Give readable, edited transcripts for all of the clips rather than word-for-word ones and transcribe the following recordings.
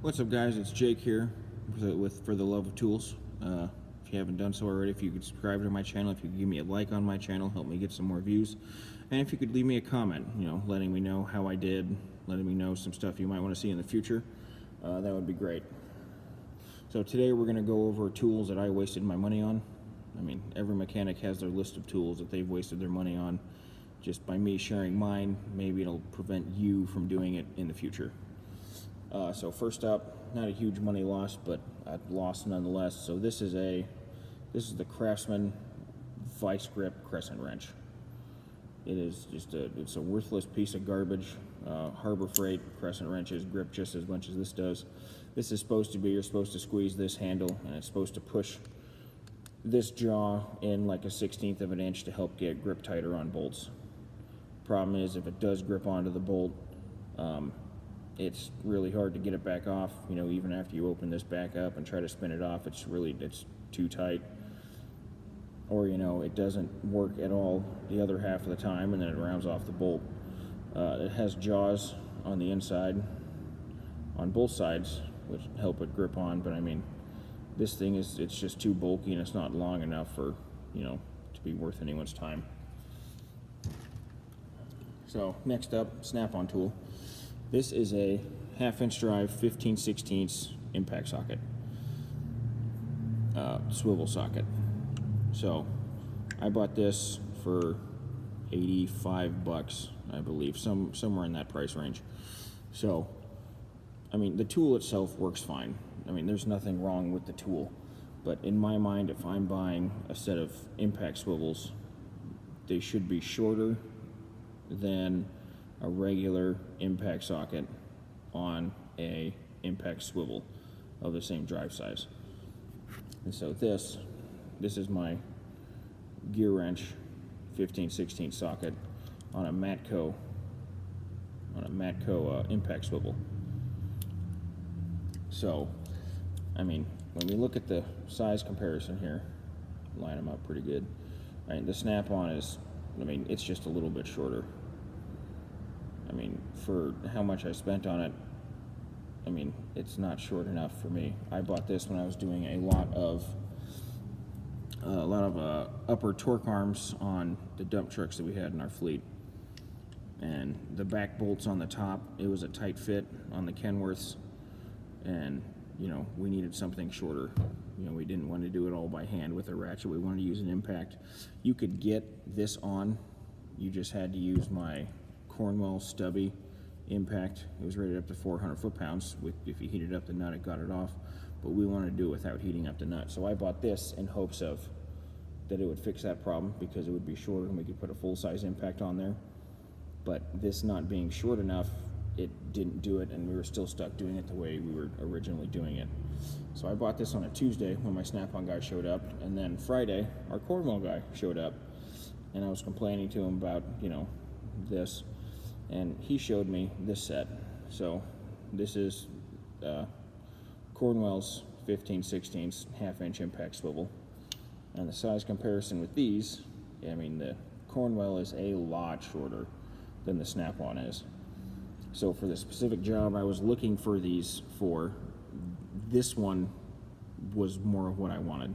What's up, guys? It's Jake here for the Love of Tools. If you haven't done so already, if you could subscribe to my channel, if you could give me a like on my channel, help me get some more views, and if you could leave me a comment, letting me know how I did, letting me know some stuff you might want to see in the future, that would be great. So today we're going to go over tools that I wasted my money on. I mean, every mechanic has their list of tools that they've wasted their money on. Just by me sharing mine, maybe it'll prevent you from doing it in the future. So first up, not a huge money loss, but a loss nonetheless. So this is the Craftsman Vice Grip Crescent Wrench. It is just it's a worthless piece of garbage. Harbor Freight crescent wrenches grip just as much as this does. This is supposed to be, you're supposed to squeeze this handle, and it's supposed to push this jaw in like a 1/16 of an inch to help get grip tighter on bolts. Problem is, if it does grip onto the bolt, it's really hard to get it back off. Even after you open this back up and try to spin it off, it's too tight. Or it doesn't work at all the other half of the time, and then it rounds off the bolt. It has jaws on the inside, on both sides, which help it grip on. But I mean, this thing it's just too bulky, and it's not long enough for to be worth anyone's time. So next up, snap-on tool. This is a 1/2-inch drive 15/16 impact socket, swivel socket. So I bought this for $85, I believe, somewhere in that price range. So I mean, the tool itself works fine. I mean, there's nothing wrong with the tool, but in my mind, if I'm buying a set of impact swivels, they should be shorter than a regular impact socket on a impact swivel of the same drive size. And so this is my gear wrench 15/16 socket on a Matco impact swivel. So I mean, when we look at the size comparison here, line them up pretty good. I mean, the snap-on is, it's just a little bit shorter. I mean, for how much I spent on it, it's not short enough for me. I bought this when I was doing a lot of upper torque arms on the dump trucks that we had in our fleet. And the back bolts on the top, it was a tight fit on the Kenworths, and we needed something shorter. We didn't want to do it all by hand with a ratchet. We wanted to use an impact. You could get this on, you just had to use my Cornwell stubby impact. It was rated up to 400 foot-pounds. If you heated up the nut, it got it off, but we wanted to do it without heating up the nut. So I bought this in hopes of that it would fix that problem, because it would be shorter and we could put a full-size impact on there. But this not being short enough, it didn't do it, and we were still stuck doing it the way we were originally doing it. So I bought this on a Tuesday when my snap-on guy showed up, and then Friday our Cornwell guy showed up, and I was complaining to him about this, and he showed me this set. So this is Cornwell's 15/16 1/2-inch impact swivel, and the size comparison with these, the Cornwell is a lot shorter than the snap-on is. So for the specific job I was looking for these for, this one was more of what I wanted.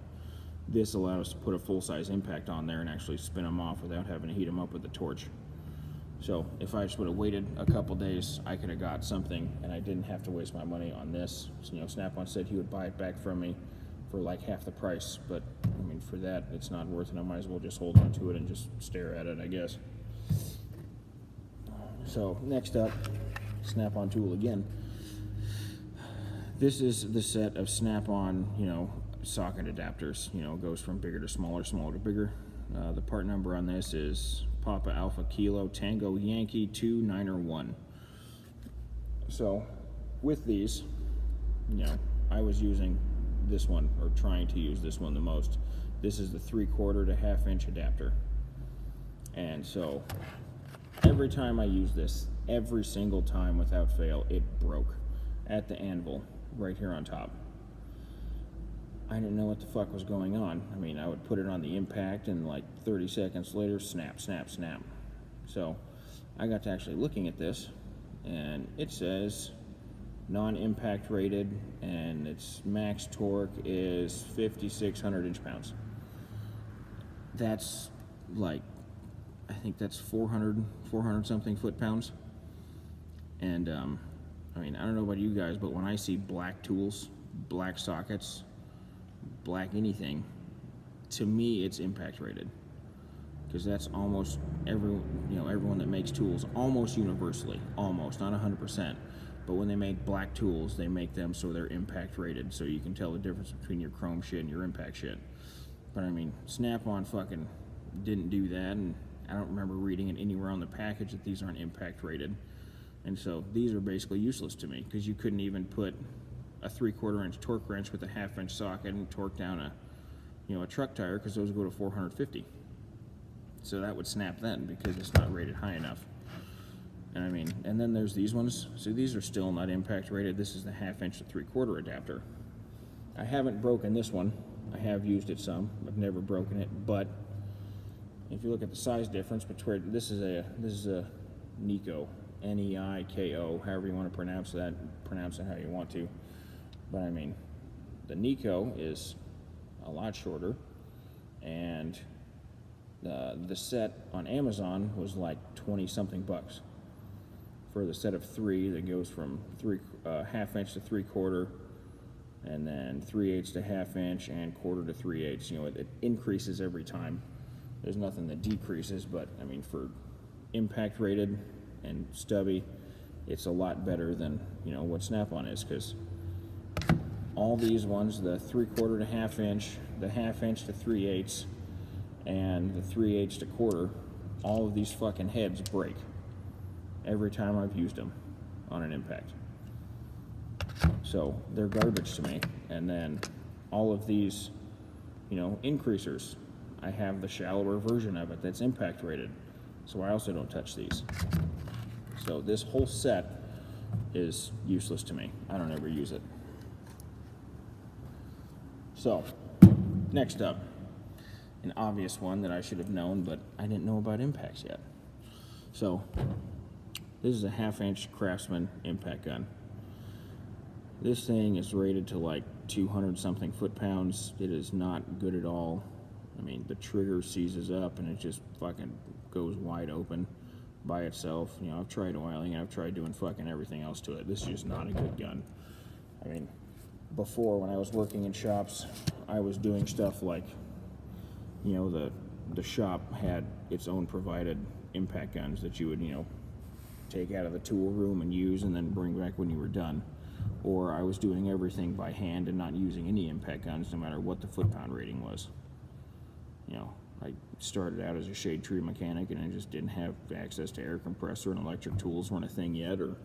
This allowed us to put a full-size impact on there and actually spin them off without having to heat them up with the torch. So if I just would have waited a couple days, I could have got something, and I didn't have to waste my money on this. So, Snap-on said he would buy it back from me for like half the price, but for that, it's not worth it. I might as well just hold on to it and just stare at it, I guess. So next up, Snap-on tool again. This is the set of Snap-on, socket adapters. It goes from bigger to smaller, smaller to bigger. The part number on this is Papa Alpha Kilo Tango Yankee 291. So with these, I was using this one, or trying to use this one the most. This is the 3/4 to 1/2-inch adapter. And so every time I use this, every single time without fail, it broke at the anvil right here on top. I didn't know what the fuck was going on. I would put it on the impact, and like 30 seconds later, snap, snap, snap. So I got to actually looking at this, and it says non-impact rated, and its max torque is 5,600 inch-pounds. That's like, I think that's 400 something foot-pounds. And I mean, I don't know about you guys, but when I see black tools, black sockets, black anything, to me it's impact rated, because that's almost everyone that makes tools, almost universally, almost, not 100%, but when they make black tools, they make them so they're impact rated, so you can tell the difference between your chrome shit and your impact shit. But I mean, Snap-on fucking didn't do that, and I don't remember reading it anywhere on the package that these aren't impact rated. And so these are basically useless to me, because you couldn't even put a 3/4 inch torque wrench with a 1/2 inch socket and torque down a truck tire, because those go to 450. So that would snap then, because it's not rated high enough. And I mean, and then there's these ones. So these are still not impact rated. This is the 1/2 inch to 3/4 adapter. I haven't broken this one. I have used it some. I've never broken it, but if you look at the size difference between this is a Neiko, Neiko, however you want to pronounce that. Pronounce it how you want to. But I mean, the Neiko is a lot shorter, and the set on Amazon was like 20 something bucks for the set of 3 that goes from 1/2 inch to 3/4, and then 3/8 to 1/2 inch, and 1/4 to 3/8. It increases every time. There's nothing that decreases, but I mean, for impact rated and stubby, it's a lot better than what Snap-on is, because all these ones, the 3/4 to 1/2 inch, the 1/2 inch to 3/8, and the 3/8 to 1/4, all of these fucking heads break every time I've used them on an impact. So they're garbage to me. And then all of these, increasers, I have the shallower version of it that's impact rated, so I also don't touch these. So this whole set is useless to me. I don't ever use it. So next up, an obvious one that I should have known, but I didn't know about impacts yet. So this is a 1/2 inch Craftsman impact gun. This thing is rated to like 200 something foot-pounds. It is not good at all. I mean, the trigger seizes up and it just fucking goes wide open by itself. I've tried oiling, I've tried doing fucking everything else to it. This is just not a good gun. I mean, before, when I was working in shops, I was doing stuff like, the shop had its own provided impact guns that you would, take out of the tool room and use and then bring back when you were done. Or I was doing everything by hand and not using any impact guns, no matter what the foot-pound rating was. I started out as a shade tree mechanic, and I just didn't have access to air compressor, and electric tools weren't a thing yet, or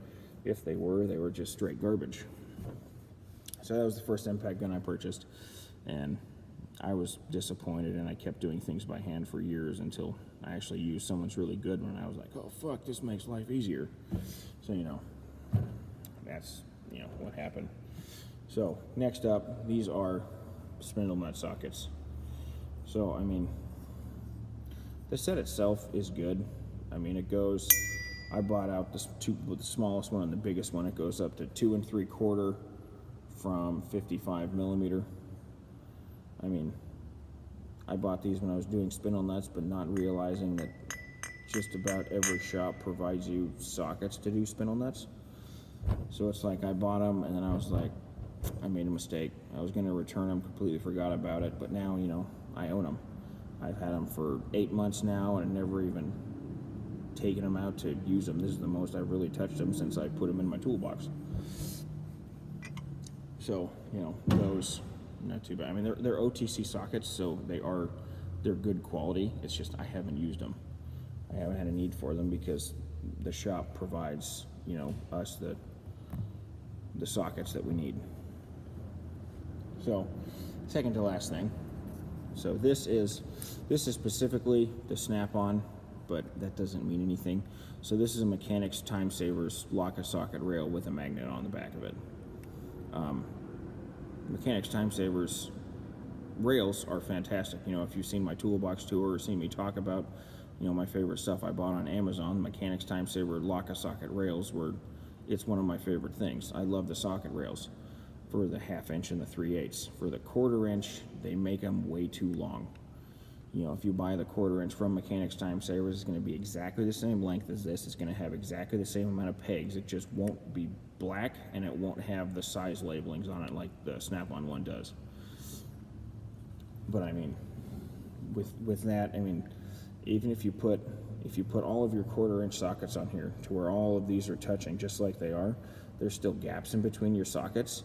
if they were just straight garbage. So that was the first impact gun I purchased, and I was disappointed, and I kept doing things by hand for years until I actually used someone's really good one. I was like, oh fuck, this makes life easier. So that's what happened. So next up, these are spindle nut sockets. So I mean, the set itself is good. I mean, it goes, I bought out the smallest one and the biggest one. It goes up to 2 3/4 from 55 millimeter. I mean, I bought these when I was doing spindle nuts, but not realizing that just about every shop provides you sockets to do spindle nuts. So it's like I bought them, and then I was like, I made a mistake. I was going to return them, completely forgot about it, but now, I own them. I've had them for 8 months now, and I've never even taken them out to use them. This is the most I've really touched them since I put them in my toolbox. So, those, not too bad. I mean, they're OTC sockets, so they're good quality. It's just I haven't used them. I haven't had a need for them because the shop provides, us the sockets that we need. So, second to last thing. So this is specifically the Snap-on, but that doesn't mean anything. So this is a Mechanics Time Savers lock-a-socket rail with a magnet on the back of it. Mechanics Time Savers rails are fantastic. If you've seen my toolbox tour or seen me talk about, my favorite stuff I bought on Amazon, Mechanics Time Saver lock-a-socket rails were it's one of my favorite things. I love the socket rails for the 1/2 inch and the 3/8. For the 1/4 inch, they make them way too long. You know, if you buy the 1/4 inch from Mechanics Time Savers, it's going to be exactly the same length as this. It's going to have exactly the same amount of pegs. It just won't be black, and it won't have the size labelings on it like the Snap-on one does. But I mean, with that, I mean, even if you put all of your 1/4 inch sockets on here to where all of these are touching just like they are, there's still gaps in between your sockets,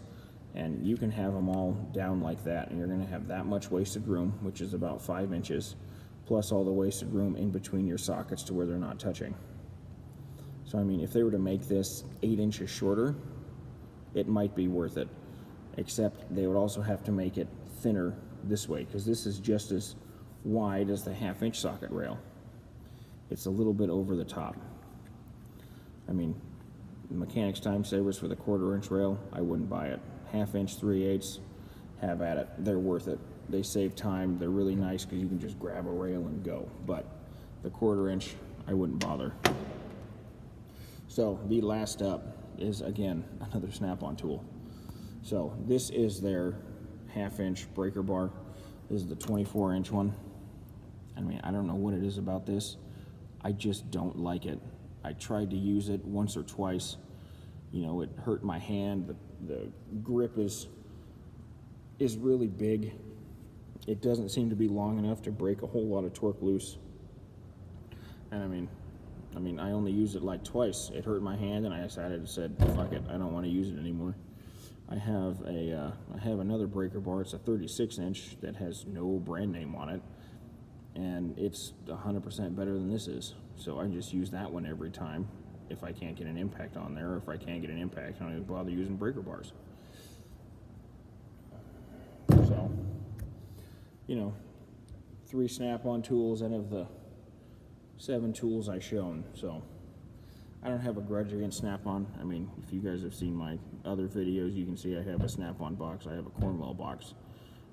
and you can have them all down like that, and you're going to have that much wasted room, which is about 5 inches, plus all the wasted room in between your sockets to where they're not touching. So I mean, if they were to make this 8 inches shorter, it might be worth it, except they would also have to make it thinner this way, because this is just as wide as the 1/2 inch socket rail. It's a little bit over the top. I mean, Mechanics Time Savers for the 1/4 inch rail, I wouldn't buy it. 1/2 inch, 3/8, have at it. They're worth it. They save time. They're really nice because you can just grab a rail and go. But the 1/4 inch, I wouldn't bother. So the last up is, again, another Snap-on tool. So this is their 1/2 inch breaker bar. This is the 24 inch one. I mean, I don't know what it is about this. I just don't like it. I tried to use it once or twice. You know, it hurt my hand. The grip is really big. It doesn't seem to be long enough to break a whole lot of torque loose. And I mean, I only used it like twice. It hurt my hand, and I decided, fuck it, I don't want to use it anymore. I have another breaker bar. It's a 36 inch that has no brand name on it, and it's 100% better than this is. So I just use that one every time if I can't get an impact on there, or if I can't get an impact, I don't even bother using breaker bars. So, you know, 3 Snap-on tools out of the 7 tools I've shown. So I don't have a grudge against Snap-on. I mean, if you guys have seen my other videos, you can see I have a Snap-on box. I have a Cornwell box.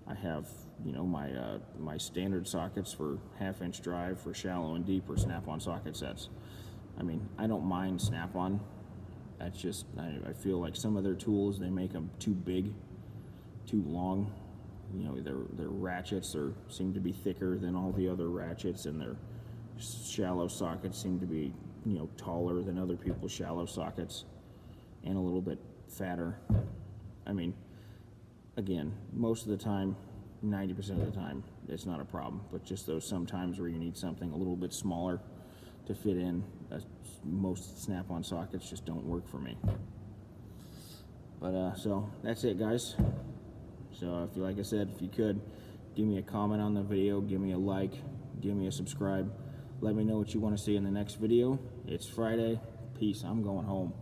I have, you know, my standard sockets for 1/2 inch drive, for shallow and deep, or Snap-on socket sets. I mean, I don't mind Snap-on. That's just, I feel like some of their tools, they make them too big, too long. You know, their ratchets seem to be thicker than all the other ratchets, and their shallow sockets seem to be, you know, taller than other people's shallow sockets, and a little bit fatter. I mean, again, most of the time, 90% of the time, it's not a problem, but just those sometimes where you need something a little bit smaller to fit in, most Snap-on sockets just don't work for me. But so that's it, guys. So if you, like I said, if you could give me a comment on the video, give me a like, give me a subscribe, let me know what you want to see in the next video. It's Friday. Peace. I'm going home.